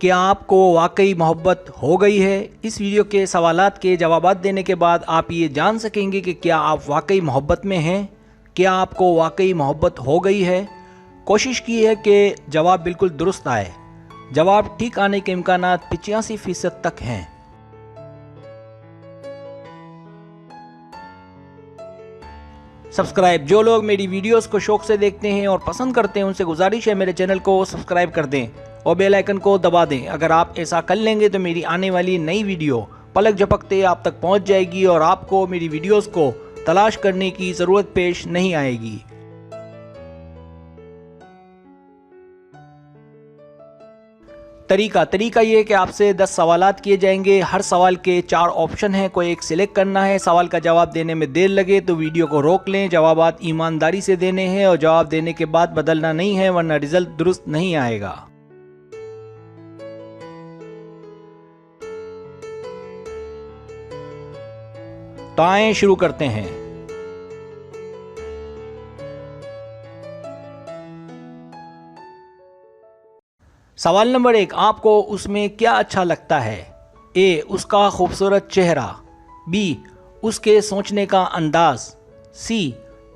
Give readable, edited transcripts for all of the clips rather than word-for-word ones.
क्या आपको वाकई मोहब्बत हो गई है? इस वीडियो के सवालात के जवाबात देने के बाद आप ये जान सकेंगे कि क्या आप वाकई मोहब्बत में हैं। क्या आपको वाकई मोहब्बत हो गई है? कोशिश की है कि जवाब बिल्कुल दुरुस्त आए। जवाब ठीक आने के इम्कानात 85% तक हैं। सब्सक्राइब, जो लोग मेरी वीडियोस को शौक से देखते हैं और पसंद करते हैं उनसे गुजारिश है मेरे चैनल को सब्सक्राइब कर दें और बेल आइकन को दबा दें। अगर आप ऐसा कर लेंगे तो मेरी आने वाली नई वीडियो पलक झपकते आप तक पहुंच जाएगी और आपको मेरी वीडियोस को तलाश करने की ज़रूरत पेश नहीं आएगी। तरीका ये है कि आपसे 10 सवालात किए जाएंगे। हर सवाल के 4 ऑप्शन हैं, कोई एक सिलेक्ट करना है। सवाल का जवाब देने में देर लगे तो वीडियो को रोक लें। जवाबात ईमानदारी से देने हैं और जवाब देने के बाद बदलना नहीं है, वरना रिजल्ट दुरुस्त नहीं आएगा। तो आए शुरू करते हैं। सवाल नंबर 1, आपको उसमें क्या अच्छा लगता है? ए, उसका खूबसूरत चेहरा। बी, उसके सोचने का अंदाज। सी,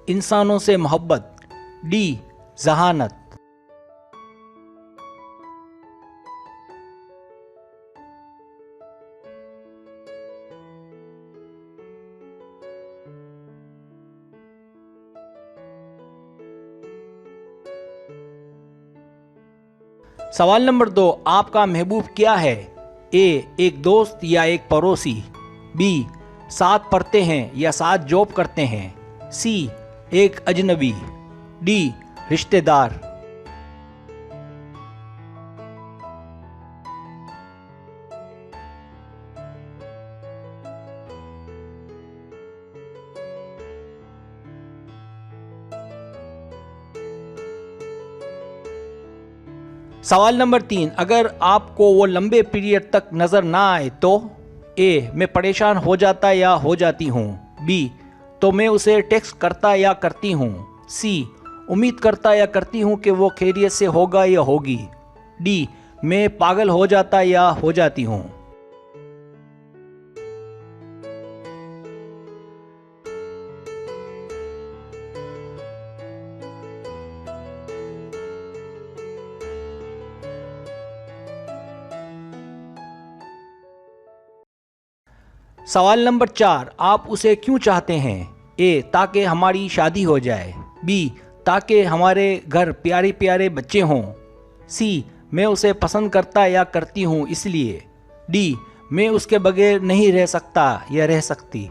इंसानों से मोहब्बत। डी, जहानत। सवाल नंबर 2, आपका महबूब क्या है? ए, एक दोस्त या एक पड़ोसी। बी, साथ पढ़ते हैं या साथ जॉब करते हैं। सी, एक अजनबी। डी, रिश्तेदार। सवाल नंबर 3, अगर आपको वो लंबे पीरियड तक नज़र ना आए तो? ए, मैं परेशान हो जाता या हो जाती हूँ। बी, तो मैं उसे टेक्स्ट करता या करती हूँ। सी, उम्मीद करता या करती हूँ कि वो खैरियत से होगा या होगी। डी, मैं पागल हो जाता या हो जाती हूँ। सवाल नंबर 4, आप उसे क्यों चाहते हैं? ए, ताकि हमारी शादी हो जाए। बी, ताकि हमारे घर प्यारे प्यारे बच्चे हों। सी, मैं उसे पसंद करता या करती हूँ इसलिए। डी, मैं उसके बगैर नहीं रह सकता या रह सकती।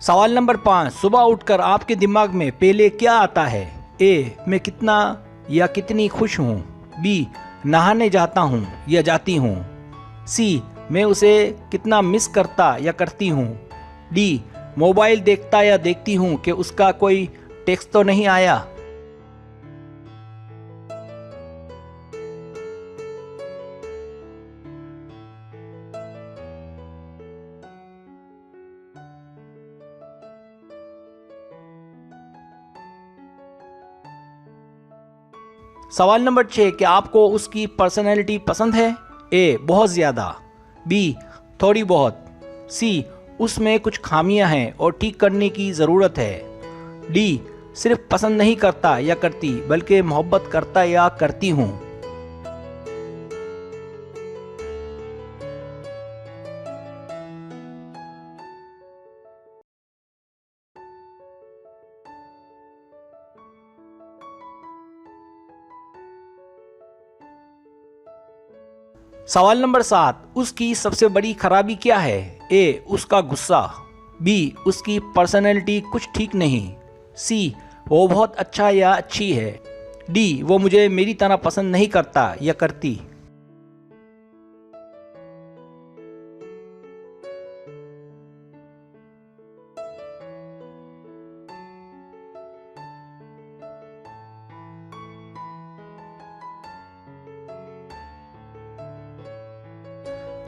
सवाल नंबर 5, सुबह उठकर आपके दिमाग में पहले क्या आता है? ए, मैं कितना या कितनी खुश हूँ। बी, नहाने जाता हूँ या जाती हूँ। सी, मैं उसे कितना मिस करता या करती हूँ। डी, मोबाइल देखता या देखती हूँ कि उसका कोई टेक्स्ट तो नहीं आया। सवाल नंबर 6, क्या आपको उसकी पर्सनैलिटी पसंद है? ए, बहुत ज़्यादा। बी, थोड़ी बहुत। सी, उसमें कुछ खामियां हैं और ठीक करने की ज़रूरत है। डी, सिर्फ पसंद नहीं करता या करती बल्कि मोहब्बत करता या करती हूँ। सवाल नंबर 7, उसकी सबसे बड़ी खराबी क्या है? ए, उसका गुस्सा। बी, उसकी पर्सनैलिटी कुछ ठीक नहीं। सी, वो बहुत अच्छा या अच्छी है। डी, वो मुझे मेरी तरह पसंद नहीं करता या करती।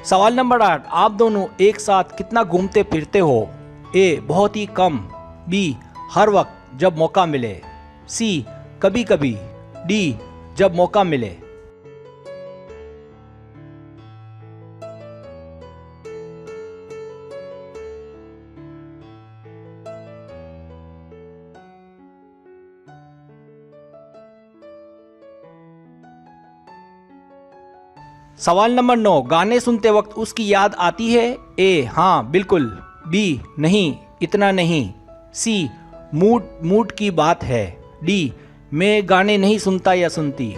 सवाल नंबर 8, आप दोनों एक साथ कितना घूमते फिरते हो? ए बहुत ही कम, बी हर वक्त जब मौका मिले, सी कभी कभी, डी जब मौका मिले। सवाल नंबर 9, गाने सुनते वक्त उसकी याद आती है? ए हाँ बिल्कुल, बी नहीं इतना नहीं, सी मूड की बात है, डी मैं गाने नहीं सुनता या सुनती।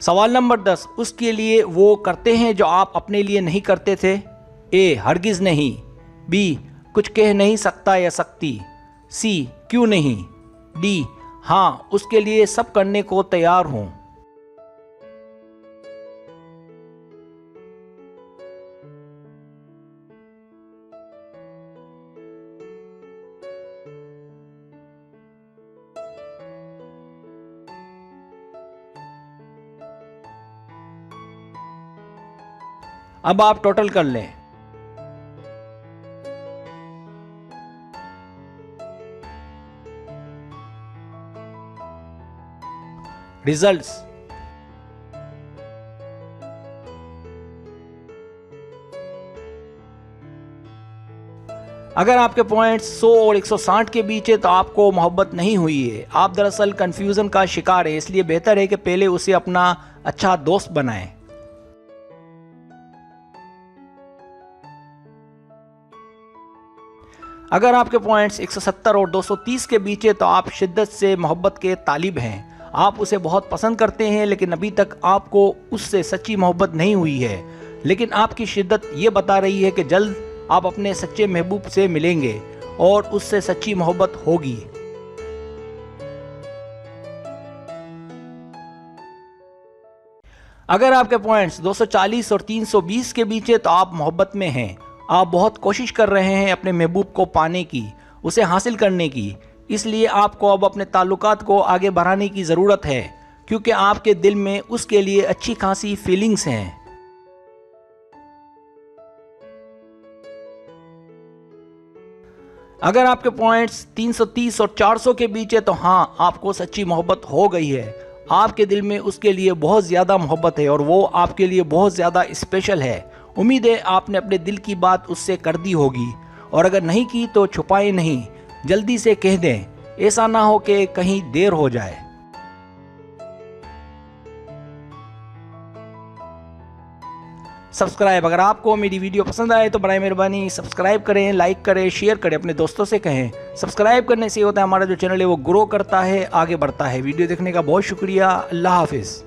सवाल नंबर 10, उसके लिए वो करते हैं जो आप अपने लिए नहीं करते थे? ए हरगिज़ नहीं, बी कुछ कह नहीं सकता या सकती, सी क्यों नहीं, डी हाँ उसके लिए सब करने को तैयार हूं। अब आप टोटल कर लें। रिजल्ट्स, अगर आपके पॉइंट्स 100 और 160 के बीच है तो आपको मोहब्बत नहीं हुई है। आप दरअसल कंफ्यूजन का शिकार है, इसलिए बेहतर है कि पहले उसे अपना अच्छा दोस्त बनाएं। अगर आपके पॉइंट्स 170 और 230 के बीच है तो आप शिद्दत से मोहब्बत के तालिब हैं। आप उसे बहुत पसंद करते हैं, लेकिन अभी तक आपको उससे सच्ची मोहब्बत नहीं हुई है। लेकिन आपकी शिद्दत ये बता रही है कि जल्द आप अपने सच्चे महबूब से मिलेंगे और उससे सच्ची मोहब्बत होगी। अगर आपके पॉइंट्स 240 और 320 के बीच है तो आप मोहब्बत में हैं। आप बहुत कोशिश कर रहे हैं अपने महबूब को पाने की, उसे हासिल करने की। इसलिए आपको अब अपने ताल्लुकात को आगे बढ़ाने की ज़रूरत है, क्योंकि आपके दिल में उसके लिए अच्छी खासी फीलिंग्स हैं। अगर आपके पॉइंट्स 330 और 400 के बीच है तो हाँ आपको सच्ची मोहब्बत हो गई है। आपके दिल में उसके लिए बहुत ज़्यादा मोहब्बत है और वो आपके लिए बहुत ज़्यादा स्पेशल है। उम्मीद है आपने अपने दिल की बात उससे कर दी होगी, और अगर नहीं की तो छुपाए नहीं, जल्दी से कह दें, ऐसा ना हो कि कहीं देर हो जाए। सब्सक्राइब, अगर आपको मेरी वीडियो पसंद आए तो बराए मेहरबानी सब्सक्राइब करें, लाइक करें, शेयर करें, अपने दोस्तों से कहें। सब्सक्राइब करने से होता है हमारा जो चैनल है वो ग्रो करता है, आगे बढ़ता है। वीडियो देखने का बहुत शुक्रिया। अल्लाह हाफिज़।